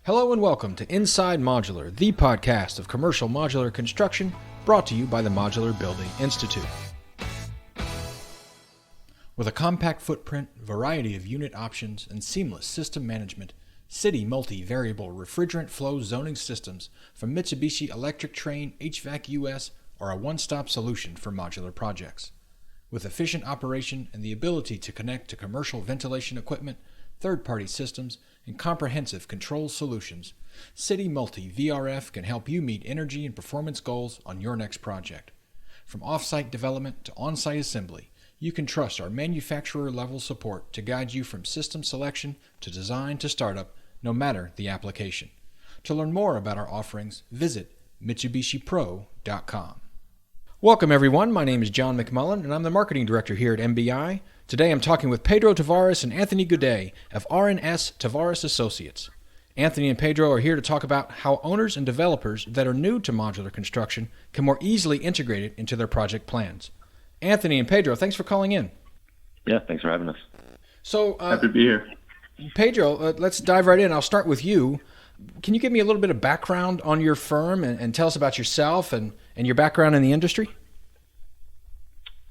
Hello and welcome to Inside Modular, the podcast of commercial modular construction, brought to you by the Modular Building Institute. With a compact footprint, variety of unit options, and seamless system management, City multi-variable refrigerant flow zoning systems from Mitsubishi Electric Trane HVAC US are a one-stop solution for modular projects. With efficient operation and the ability to connect to commercial ventilation equipment, third-party systems, and comprehensive control solutions, City Multi VRF can help you meet energy and performance goals on your next project. From off-site development to on-site assembly, you can trust our manufacturer-level support to guide you from system selection to design to startup, no matter the application. To learn more about our offerings, visit MitsubishiPro.com. Welcome everyone, my name is John McMullen and I'm the Marketing Director here at MBI. Today I'm talking with Pedro Tavares and Anthony Gude of R&S Tavares Associates. Anthony and Pedro are here to talk about how owners and developers that are new to modular construction can more easily integrate it into their project plans. Anthony and Pedro, thanks for calling in. Yeah, thanks for having us. So, happy to be here. Pedro, let's dive right in. I'll start with you. Can you give me a little bit of background on your firm and tell us about yourself and your background in the industry?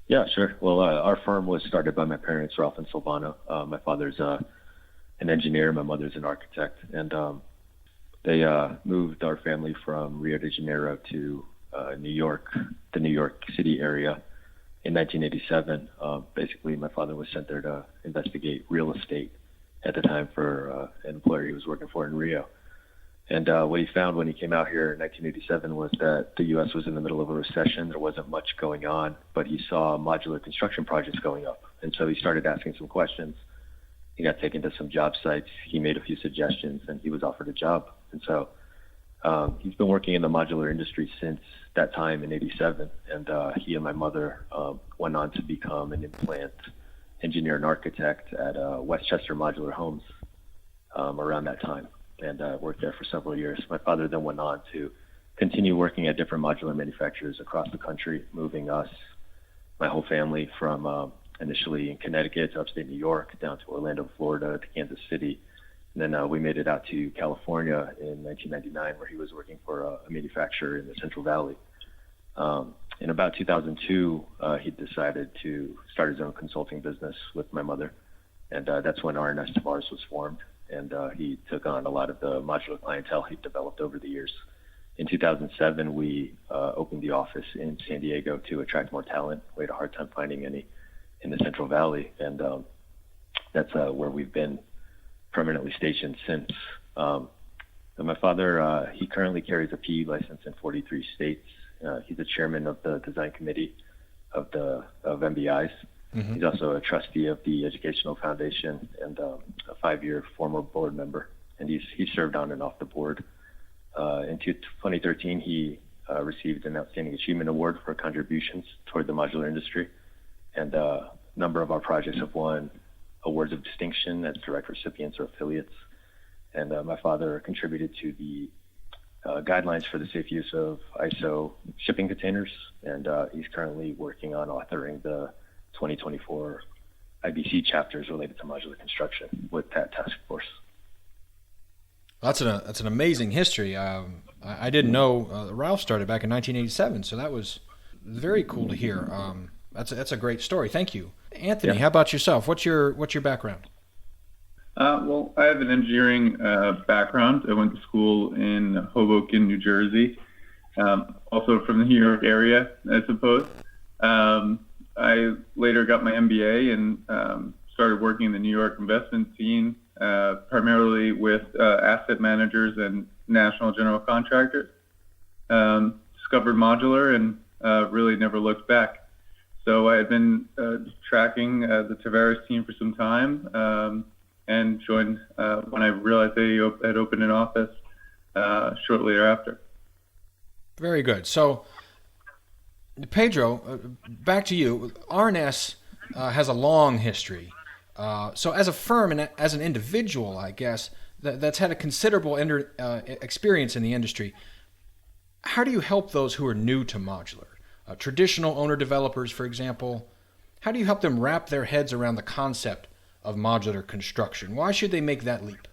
Yeah, sure. Well, our firm was started by my parents, Ralph and Silvano. My father's an engineer, my mother's an architect, and they moved our family from Rio de Janeiro to New York, the New York City area in 1987. Basically, my father was sent there to investigate real estate at the time for an employer he was working for in Rio. And what he found when he came out here in 1987 was that the U.S. was in the middle of a recession. There wasn't much going on, but he saw modular construction projects going up. And so he started asking some questions. He got taken to some job sites. He made a few suggestions, and he was offered a job. And so he's been working in the modular industry since that time in 87. And he and my mother went on to become an in-plant engineer and architect at Westchester Modular Homes around that time. And worked there for several years. My father then went on to continue working at different modular manufacturers across the country, moving us, my whole family, from initially in Connecticut to upstate New York, down to Orlando, Florida, to Kansas City. And then we made it out to California in 1999, where he was working for a manufacturer in the Central Valley. In about 2002, he decided to start his own consulting business with my mother. And that's when R&S Tavares was formed. And he took on a lot of the modular clientele he developed over the years. In 2007, we opened the office in San Diego to attract more talent. We had a hard time finding any in the Central Valley, and that's where we've been permanently stationed since. And my father, he currently carries a PE license in 43 states. He's the chairman of the design committee of MBI's. Mm-hmm. He's also a trustee of the Educational Foundation and a 5-year former board member. And he's served on and off the board. In 2013, he received an Outstanding Achievement Award for contributions toward the modular industry. And a number of our projects have won awards of distinction as direct recipients or affiliates. And my father contributed to the guidelines for the safe use of ISO shipping containers. And he's currently working on authoring the 2024 IBC chapters related to modular construction with that task force. That's an amazing history. I didn't know Ralph started back in 1987, so that was very cool to hear. That's a great story. Thank you, Anthony. Yeah. How about yourself? What's your background? Well, I have an engineering background. I went to school in Hoboken, New Jersey, also from the New York area, I suppose. I later got my MBA and started working in the New York investment scene, primarily with asset managers and national general contractors. Discovered modular and really never looked back. So I had been tracking the Tavares team for some time and joined when I realized they had opened an office shortly thereafter. Very good. So, Pedro, back to you. R&S has a long history. So as a firm and as an individual, I guess, that's had a considerable experience in the industry, how do you help those who are new to modular? Traditional owner-developers, for example, how do you help them wrap their heads around the concept of modular construction? Why should they make that leap?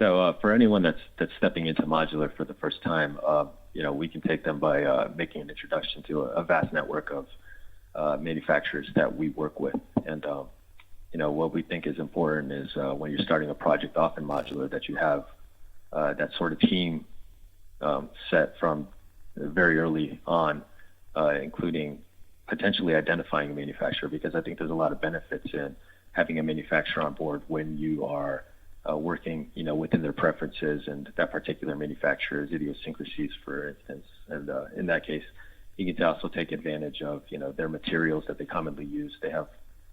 So for anyone that's stepping into modular for the first time, we can take them by making an introduction to a vast network of manufacturers that we work with. And what we think is important is when you're starting a project off in modular, that you have that sort of team set from very early on, including potentially identifying a manufacturer, because I think there's a lot of benefits in having a manufacturer on board when you are working, within their preferences and that particular manufacturer's idiosyncrasies, for instance. And in that case, you get to also take advantage of, their materials that they commonly use. They have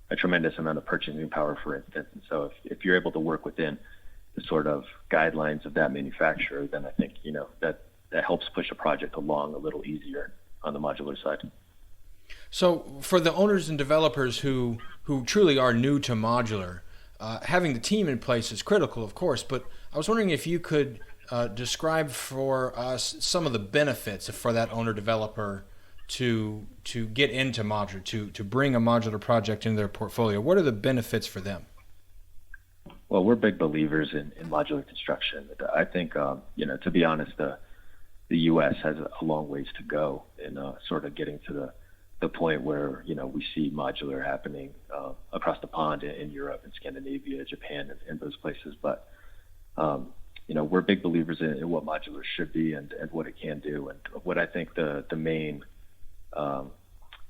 a tremendous amount of purchasing power, for instance. And so if you're able to work within the sort of guidelines of that manufacturer, then I think, that helps push a project along a little easier on the modular side. So for the owners and developers who truly are new to modular, having the team in place is critical, of course, but I was wondering if you could describe for us some of the benefits for that owner-developer to get into modular, to bring a modular project into their portfolio. What are the benefits for them? Well, we're big believers in modular construction. I think, to be honest, the U.S. has a long ways to go in sort of getting to the point where, we see modular happening across the pond in Europe and Scandinavia, Japan, and those places. But, we're big believers in what modular should be and what it can do. And what I think the main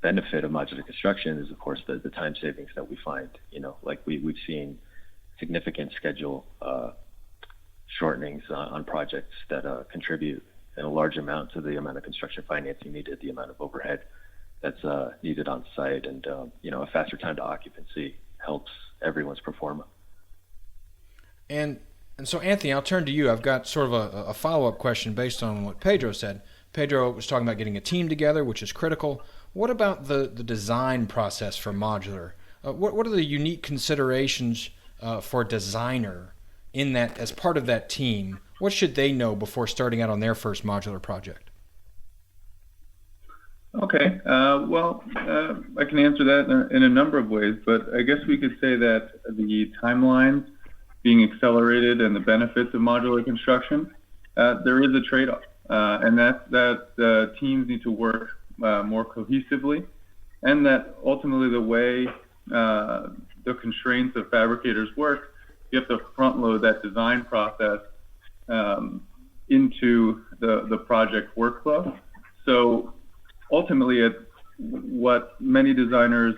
benefit of modular construction is, of course, the time savings that we find. Like we've seen significant schedule shortenings on projects that contribute in a large amount to the amount of construction financing needed, the amount of overhead that's needed on site, and a faster time to occupancy helps everyone's performance. And so, Anthony, I'll turn to you. I've got sort of a follow-up question based on what Pedro said. Pedro was talking about getting a team together, which is critical. What about the design process for modular? What are the unique considerations for a designer in that, as part of that team? What should they know before starting out on their first modular project? Okay. I can answer that in a number of ways, but I guess we could say that the timelines being accelerated and the benefits of modular construction, there is a trade-off, and that teams need to work more cohesively, and that ultimately the way the constraints of fabricators work, you have to front load that design process into the project workflow. So ultimately, what many designers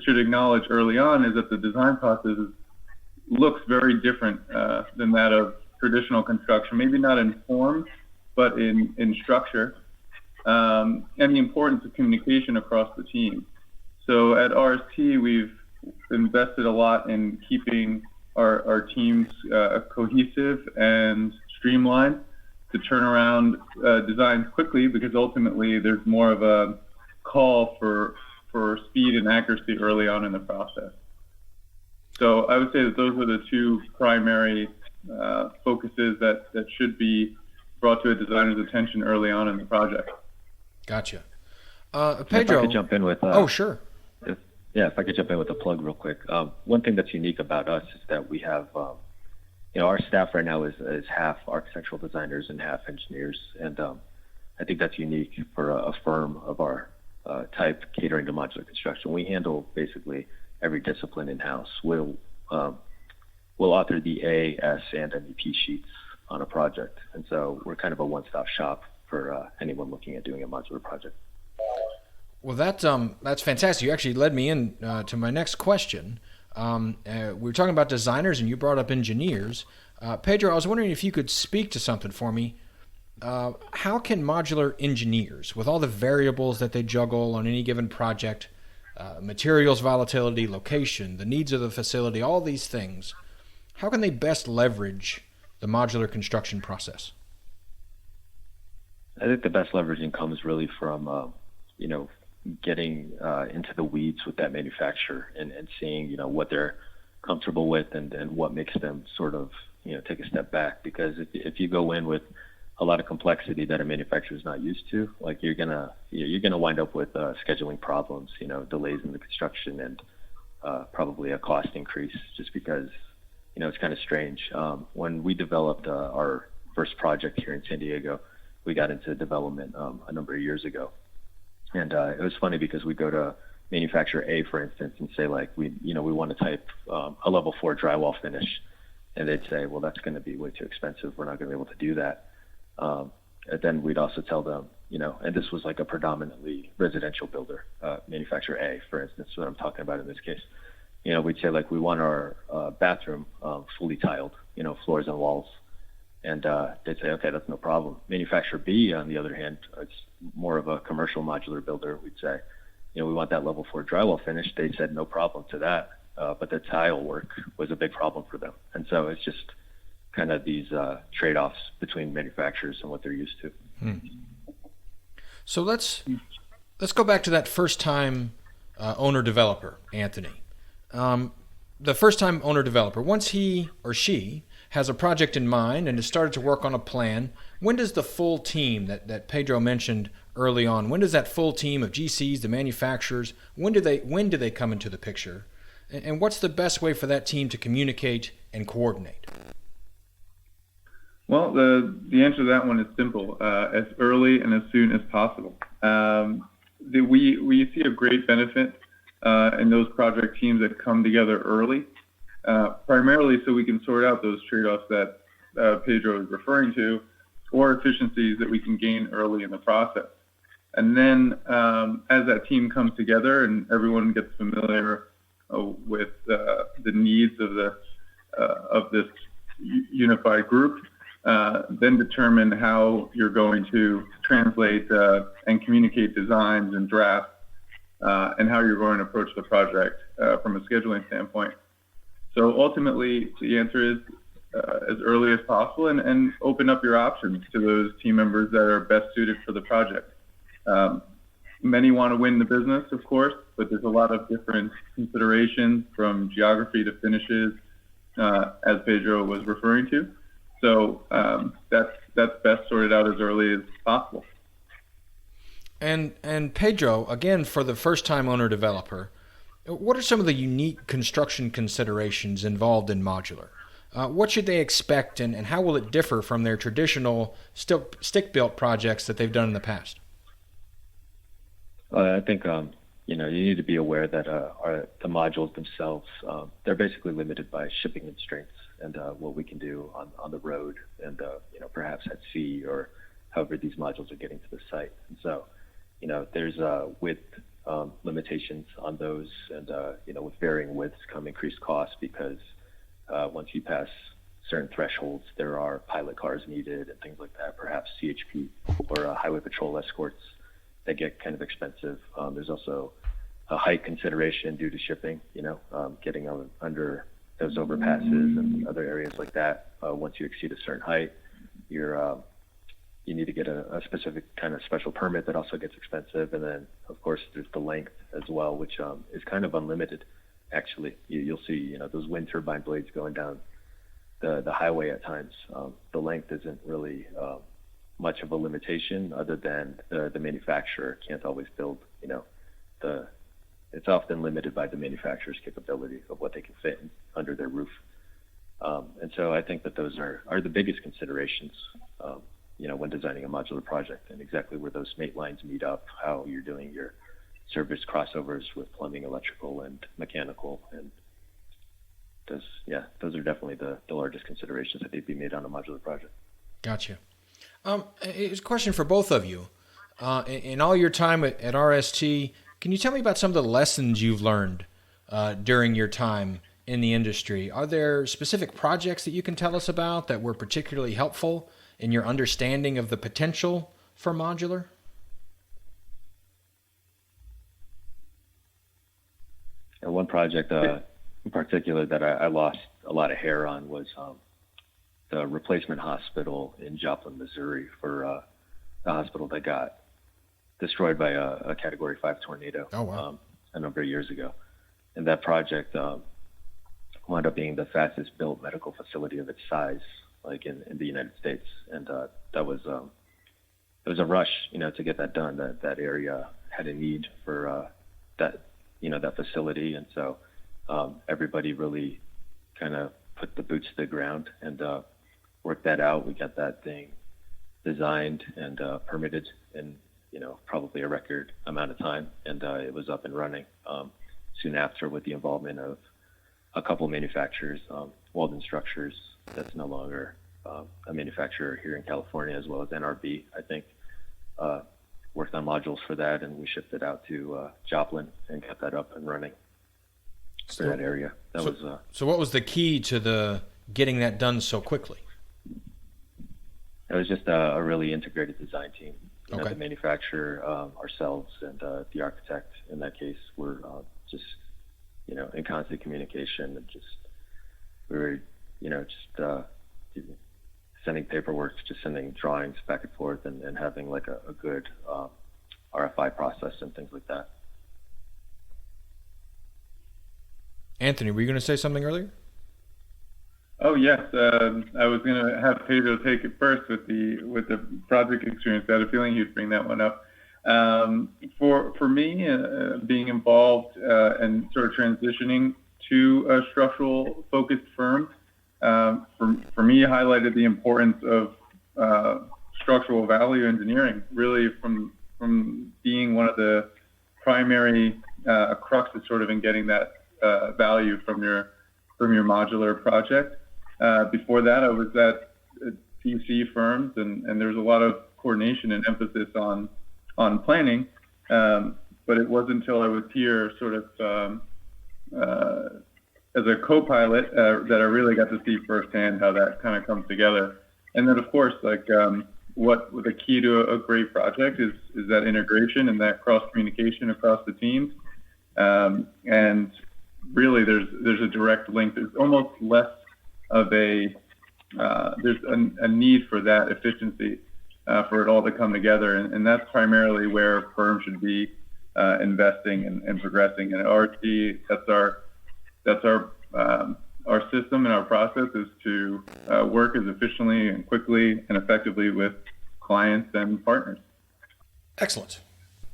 should acknowledge early on is that the design process looks very different than that of traditional construction, maybe not in form, but in structure, and the importance of communication across the team. So at RST, we've invested a lot in keeping our teams cohesive and streamlined to turn around designs quickly, because ultimately there's more of a call for speed and accuracy early on in the process. So I would say that those are the two primary focuses that should be brought to a designer's attention early on in the project. Gotcha. Pedro. If I could jump in with... oh, sure. If I could jump in with a plug real quick. One thing that's unique about us is that we have, our staff right now is half architectural designers and half engineers. And I think that's unique for a firm of our type catering to modular construction. We handle basically every discipline in-house. We'll author the A, S, and MEP sheets on a project. And so we're kind of a one-stop shop for anyone looking at doing a modular project. Well, that's fantastic. You actually led me in to my next question. We were talking about designers, and you brought up engineers. Pedro, I was wondering if you could speak to something for me. How can modular engineers, with all the variables that they juggle on any given project, materials volatility, location, the needs of the facility, all these things, how can they best leverage the modular construction process? I think the best leveraging comes really from, getting into the weeds with that manufacturer and seeing, what they're comfortable with and what makes them sort of, take a step back. Because if you go in with a lot of complexity that a manufacturer is not used to, like you're gonna wind up with scheduling problems, delays in the construction and probably a cost increase, just because it's kind of strange. When we developed our first project here in San Diego, we got into development a number of years ago. And it was funny because we go to manufacturer A, for instance, and say like, we want to type a level 4 drywall finish. And they'd say, well, that's going to be way too expensive. We're not going to be able to do that. And then we'd also tell them, and this was like a predominantly residential builder, manufacturer A, for instance, what I'm talking about in this case. We'd say like, we want our bathroom fully tiled, floors and walls. And they'd say, okay, that's no problem. Manufacturer B, on the other hand, it's more of a commercial modular builder. We'd say, we want that level 4 drywall finish. They said no problem to that. But the tile work was a big problem for them. And so it's just kind of these trade-offs between manufacturers and what they're used to. So let's go back to that first-time owner-developer, Anthony. The first-time owner-developer, once he or she has a project in mind and has started to work on a plan, when does the full team that Pedro mentioned early on, when does that full team of GCs, the manufacturers, when do they come into the picture? And what's the best way for that team to communicate and coordinate? Well, the answer to that one is simple: as early and as soon as possible. We see a great benefit in those project teams that come together early, primarily so we can sort out those trade-offs that Pedro is referring to, or efficiencies that we can gain early in the process. And then as that team comes together and everyone gets familiar with the needs of this unified group, then determine how you're going to translate and communicate designs and drafts, and how you're going to approach the project from a scheduling standpoint. So ultimately, the answer is as early as possible, and open up your options to those team members that are best suited for the project. Many want to win the business, of course, but there's a lot of different considerations from geography to finishes, as Pedro was referring to. So that's best sorted out as early as possible. And Pedro, again, for the first-time owner-developer, what are some of the unique construction considerations involved in modular? What should they expect, and how will it differ from their traditional stick-built projects that they've done in the past? I think you need to be aware that the modules themselves, they're basically limited by shipping constraints and what we can do on the road and perhaps at sea, or however these modules are getting to the site. And so there's width limitations on those, and with varying widths come increased costs, because once you pass certain thresholds, there are pilot cars needed and things like that, perhaps CHP or highway patrol escorts that get kind of expensive. There's also a height consideration due to shipping, getting under those overpasses and other areas like that. Once you exceed a certain height, you need to get a specific kind of special permit that also gets expensive. And then, of course, there's the length as well, which is kind of unlimited, actually. You'll see, those wind turbine blades going down the highway at times. The length isn't really much of a limitation, other than the manufacturer can't always build, it's often limited by the manufacturer's capability of what they can fit under their roof. And so I think that those are the biggest considerations, when designing a modular project, and exactly where those mate lines meet up, how you're doing your service crossovers with plumbing, electrical, and mechanical. And those are definitely the largest considerations that need to be made on a modular project. Gotcha. It's a question for both of you. In all your time at RST, can you tell me about some of the lessons you've learned during your time in the industry? Are there specific projects that you can tell us about that were particularly helpful in your understanding of the potential for modular? And one project in particular that I lost a lot of hair on was the replacement hospital in Joplin, Missouri, for the hospital that got destroyed by a Category 5 tornado. Oh, wow. A number of years ago. And that project wound up being the fastest built medical facility of its size, like in the United States. And that was it was a rush, to get that done. That area had a need for that facility. And so everybody really kind of put the boots to the ground and work that out. We got that thing designed and permitted in probably a record amount of time, and it was up and running soon after with the involvement of a couple manufacturers, Walden Structures, that's no longer a manufacturer here in California, as well as NRB, I think, worked on modules for that, and we shipped it out to Joplin and got that up and running for that area. So what was the key to getting that done so quickly? It was just a really integrated design team. Okay. The manufacturer, ourselves, and the architect in that case were just, in constant communication, and we were, sending paperwork, just sending drawings back and forth, and having like a good RFI process and things like that. Anthony, were you going to say something earlier? Oh yes, I was going to have Pedro take it first with the project experience. I had a feeling he'd bring that one up. For me, being involved and sort of transitioning to a structural focused firm, for me, highlighted the importance of structural value engineering. Really, from being one of the primary cruxes, sort of in getting that value from your modular project. Before that, I was at PC firms, and there's a lot of coordination and emphasis on planning. But it wasn't until I was here, sort of as a co-pilot, that I really got to see firsthand how that kind of comes together. And then, of course, what the key to a great project is that integration and that cross communication across the teams. And really, there's a direct link. There's almost less of there's a need for that efficiency for it all to come together, and that's primarily where firms should be investing and progressing. And at RT, that's our system and our process is to work as efficiently and quickly and effectively with clients and partners. Excellent.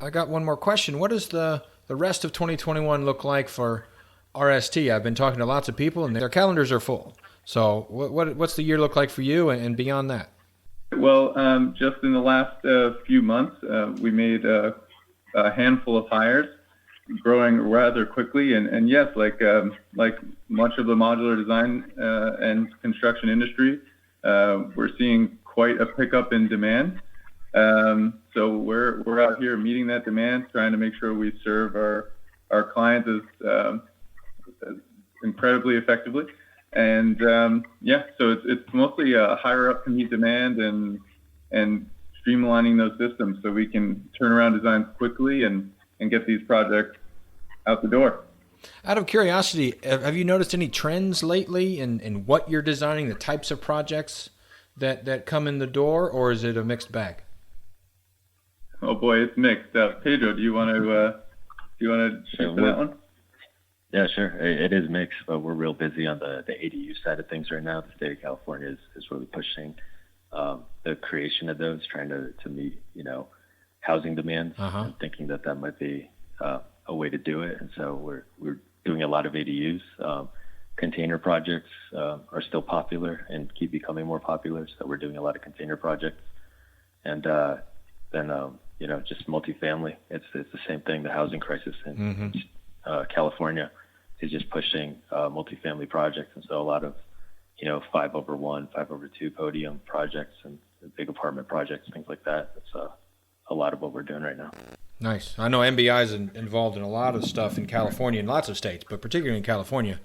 I got one more question. What does the rest of 2021 look like for RST? I've been talking to lots of people, and their calendars are full. So what's the year look like for you and beyond that? Well, just in the last few months, we made a handful of hires, growing rather quickly. And yes, like much of the modular design and construction industry, we're seeing quite a pickup in demand. So we're out here meeting that demand, trying to make sure we serve our clients as incredibly effectively. And so it's mostly higher up to meet demand and streamlining those systems so we can turn around designs quickly and get these projects out the door. Out of curiosity, have you noticed any trends lately in what you're designing, the types of projects that come in the door, or is it a mixed bag? Oh boy, it's mixed. Pedro, do you want to shift to that one? Yeah, sure. It is mixed, but we're real busy on the ADU side of things right now. The state of California is really pushing the creation of those, trying to meet, housing demand, and thinking that might be a way to do it. And so we're doing a lot of ADUs. Container projects are still popular and keep becoming more popular. So we're doing a lot of container projects. And then, just multifamily. It's the same thing. The housing crisis in California is just pushing multifamily projects, and so a lot of 5/1, 5/2 podium projects and big apartment projects, things like that. That's a lot of what we're doing right now. Nice. I know MBI is involved in a lot of stuff in California and lots of states, but particularly in California,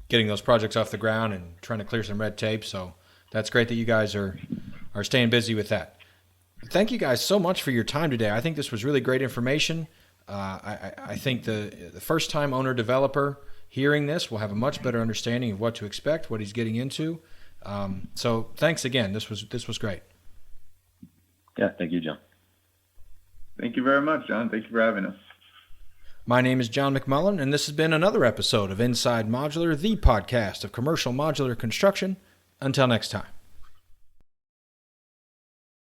getting those projects off the ground and trying to clear some red tape. So that's great that you guys are staying busy with that. Thank you guys so much for your time today. I think this was really great information. I think the first-time owner-developer hearing this will have a much better understanding of what to expect, what he's getting into. So thanks again. This was great. Yeah, thank you, John. Thank you very much, John. Thank you for having us. My name is John McMullen, and this has been another episode of Inside Modular, the podcast of commercial modular construction. Until next time.